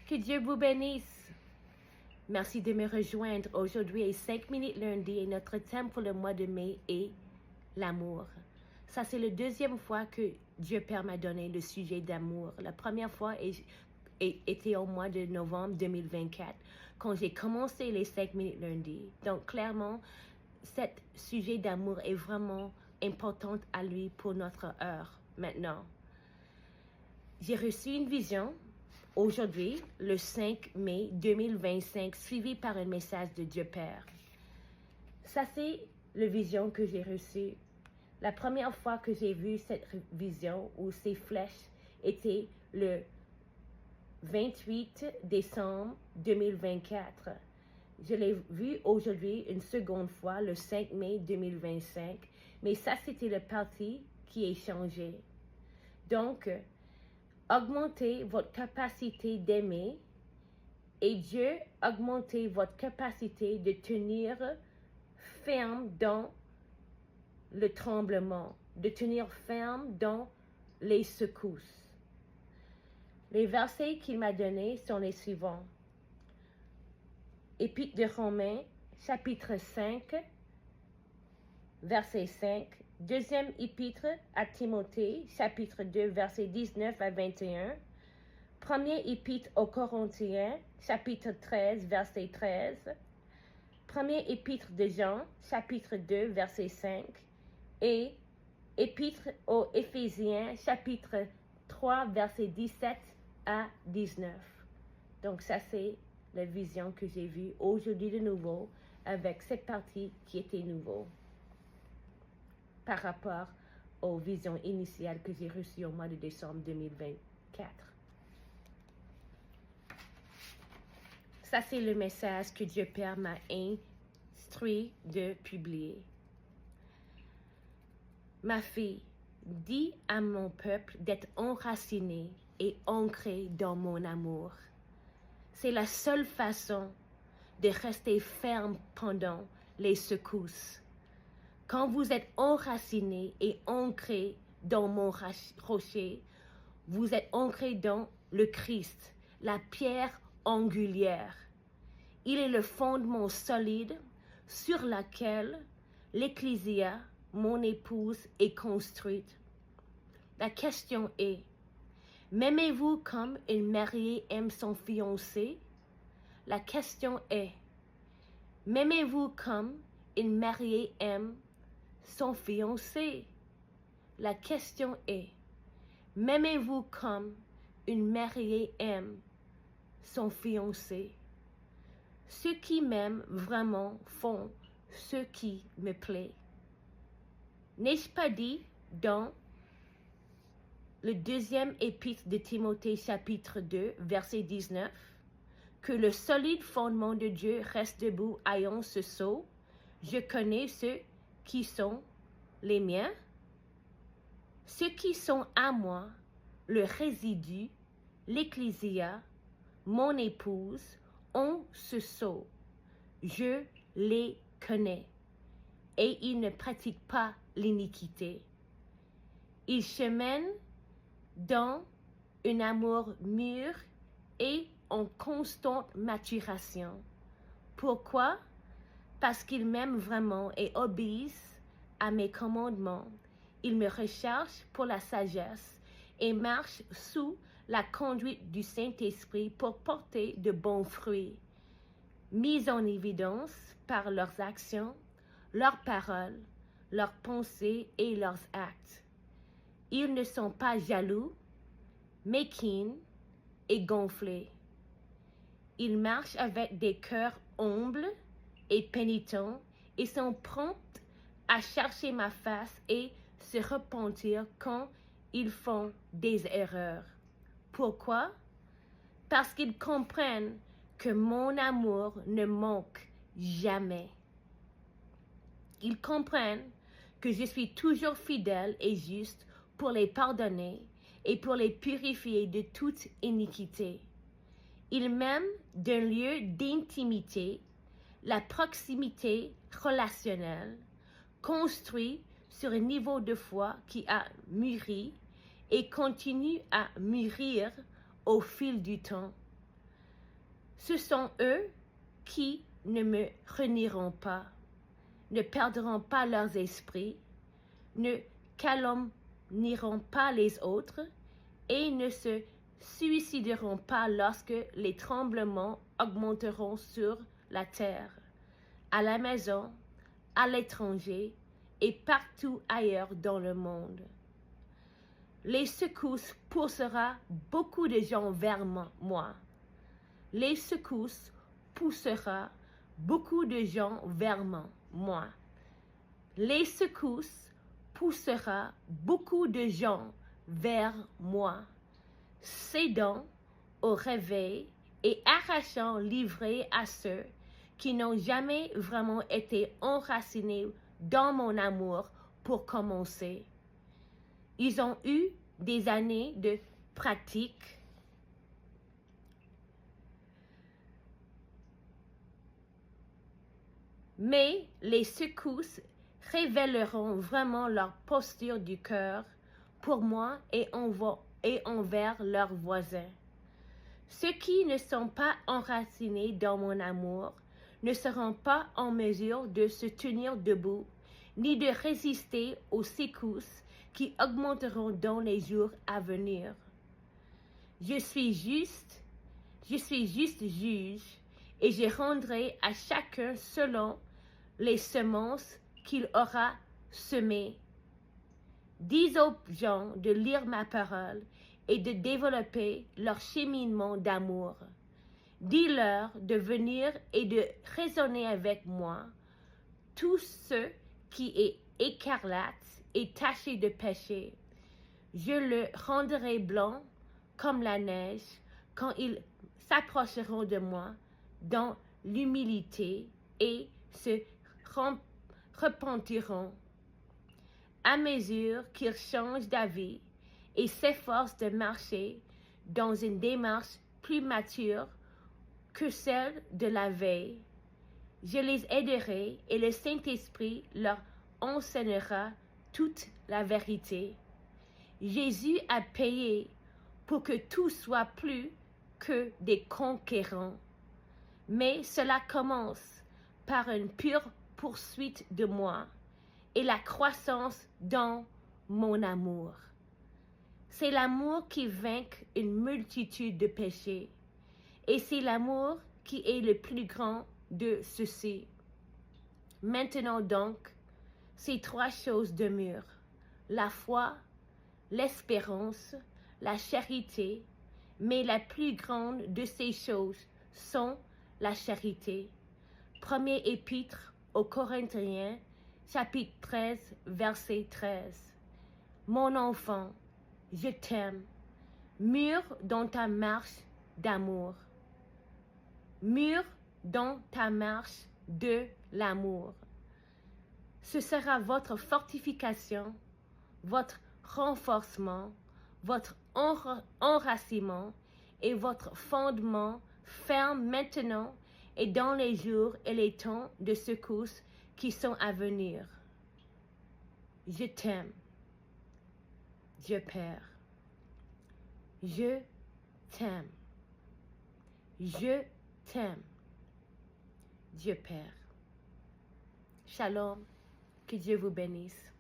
Que Dieu vous bénisse. Merci de me rejoindre. Aujourd'hui est 5 minutes lundi et notre thème pour le mois de mai est l'amour. Ça, c'est la deuxième fois que Dieu Père m'a donné le sujet d'amour. La première fois était au mois de novembre 2024, quand j'ai commencé les 5 minutes lundi. Donc, clairement, ce sujet d'amour est vraiment important à lui pour notre heure maintenant. J'ai reçu une vision aujourd'hui, le 5 mai 2025, suivi par un message de Dieu Père. Ça, c'est la vision que j'ai reçue. La première fois que j'ai vu cette vision où ces flèches étaient le 28 décembre 2024. Je l'ai vu aujourd'hui une seconde fois, le 5 mai 2025, mais ça, c'était la partie qui est changée. Donc, augmentez votre capacité d'aimer et Dieu augmentez votre capacité de tenir ferme dans le tremblement, de tenir ferme dans les secousses. Les versets qu'il m'a donnés sont les suivants. Épître de Romains, chapitre 5, verset 5. Deuxième épître à Timothée, chapitre 2, verset 19 à 21. Premier épître aux Corinthiens, chapitre 13, verset 13. Premier épître de Jean, chapitre 2, verset 5. Et épître aux Éphésiens, chapitre 3, verset 17 à 19. Donc ça, c'est la vision que j'ai vue aujourd'hui de nouveau, avec cette partie qui était nouveau par rapport aux visions initiales que j'ai reçues au mois de décembre 2024. Ça, c'est le message que Dieu Père m'a instruit de publier. Ma fille, dis à mon peuple d'être enraciné et ancré dans mon amour. C'est la seule façon de rester ferme pendant les secousses. Quand vous êtes enraciné et ancré dans mon rocher, vous êtes ancré dans le Christ, la pierre angulaire. Il est le fondement solide sur lequel l'Ecclésia, mon épouse, est construite. La question est, m'aimez-vous comme une mariée aime son fiancé? La question est, m'aimez-vous comme une mariée aime son fiancé? La question est, m'aimez-vous comme une mariée aime son fiancé? Ceux qui m'aiment vraiment font ce qui me plaît. N'ai-je pas dit dans le deuxième épître de Timothée chapitre 2, verset 19, que le solide fondement de Dieu reste debout ayant ce sceau, je connais ceux qui sont les miens, ceux qui sont à moi, le résidu, l'Ecclésia, mon épouse, ont ce sceau. Je les connais et ils ne pratiquent pas l'iniquité. Ils cheminent dans un amour mûr et en constante maturation. Pourquoi? Parce qu'ils m'aiment vraiment et obéissent à mes commandements. Ils me recherchent pour la sagesse et marchent sous la conduite du Saint-Esprit pour porter de bons fruits, mis en évidence par leurs actions, leurs paroles, leurs pensées et leurs actes. Ils ne sont pas jaloux, mesquins et gonflés. Ils marchent avec des cœurs humbles et pénitents et sont prompts à chercher ma face et se repentir quand ils font des erreurs. Pourquoi? Parce qu'ils comprennent que mon amour ne manque jamais. Ils comprennent que je suis toujours fidèle et juste pour les pardonner et pour les purifier de toute iniquité. Ils m'aiment d'un lieu d'intimité, la proximité relationnelle, construit sur un niveau de foi qui a mûri et continue à mûrir au fil du temps. Ce sont eux qui ne me renieront pas, ne perdront pas leurs esprits, ne calomnieront pas les autres et ne se suicideront pas lorsque les tremblements augmenteront sur la terre, à la maison, à l'étranger et partout ailleurs dans le monde. Les secousses poussera beaucoup de gens vers moi. Les secousses poussera beaucoup de gens vers moi. Les secousses poussera beaucoup de gens vers moi, cédant au réveil et arrachant livrés à ceux qui n'ont jamais vraiment été enracinés dans mon amour pour commencer. Ils ont eu des années de pratique, mais les secousses révéleront vraiment leur posture du cœur pour moi et envers leurs voisins. Ceux qui ne sont pas enracinés dans mon amour ne seront pas en mesure de se tenir debout, ni de résister aux secousses qui augmenteront dans les jours à venir. Je suis juste juge, et je rendrai à chacun selon les semences qu'il aura semées. Dis aux gens de lire ma parole et de développer leur cheminement d'amour. Dis-leur de venir et de raisonner avec moi. Tout ce qui est écarlate et taché de péché, je le rendrai blanc comme la neige quand ils s'approcheront de moi dans l'humilité et se repentiront. À mesure qu'ils changent d'avis et s'efforcent de marcher dans une démarche plus mature que celle de la veille, je les aiderai et le Saint-Esprit leur enseignera toute la vérité. Jésus a payé pour que tout soit plus que des conquérants. Mais cela commence par une pure poursuite de moi et la croissance dans mon amour. C'est l'amour qui vainc une multitude de péchés, et c'est l'amour qui est le plus grand de ceux-ci. Maintenant donc, ces trois choses demeurent: la foi, l'espérance, la charité, mais la plus grande de ces choses sont la charité. Premier épître aux Corinthiens, chapitre 13, verset 13. Mon enfant, je t'aime. Mûre dans ta marche d'amour. Mûre dans ta marche de l'amour. Ce sera votre fortification, votre renforcement, votre enracinement et votre fondement ferme maintenant et dans les jours et les temps de secousse qui sont à venir. Je t'aime, Dieu Père. Je t'aime. Je t'aime, Dieu Père. Shalom, que Dieu vous bénisse.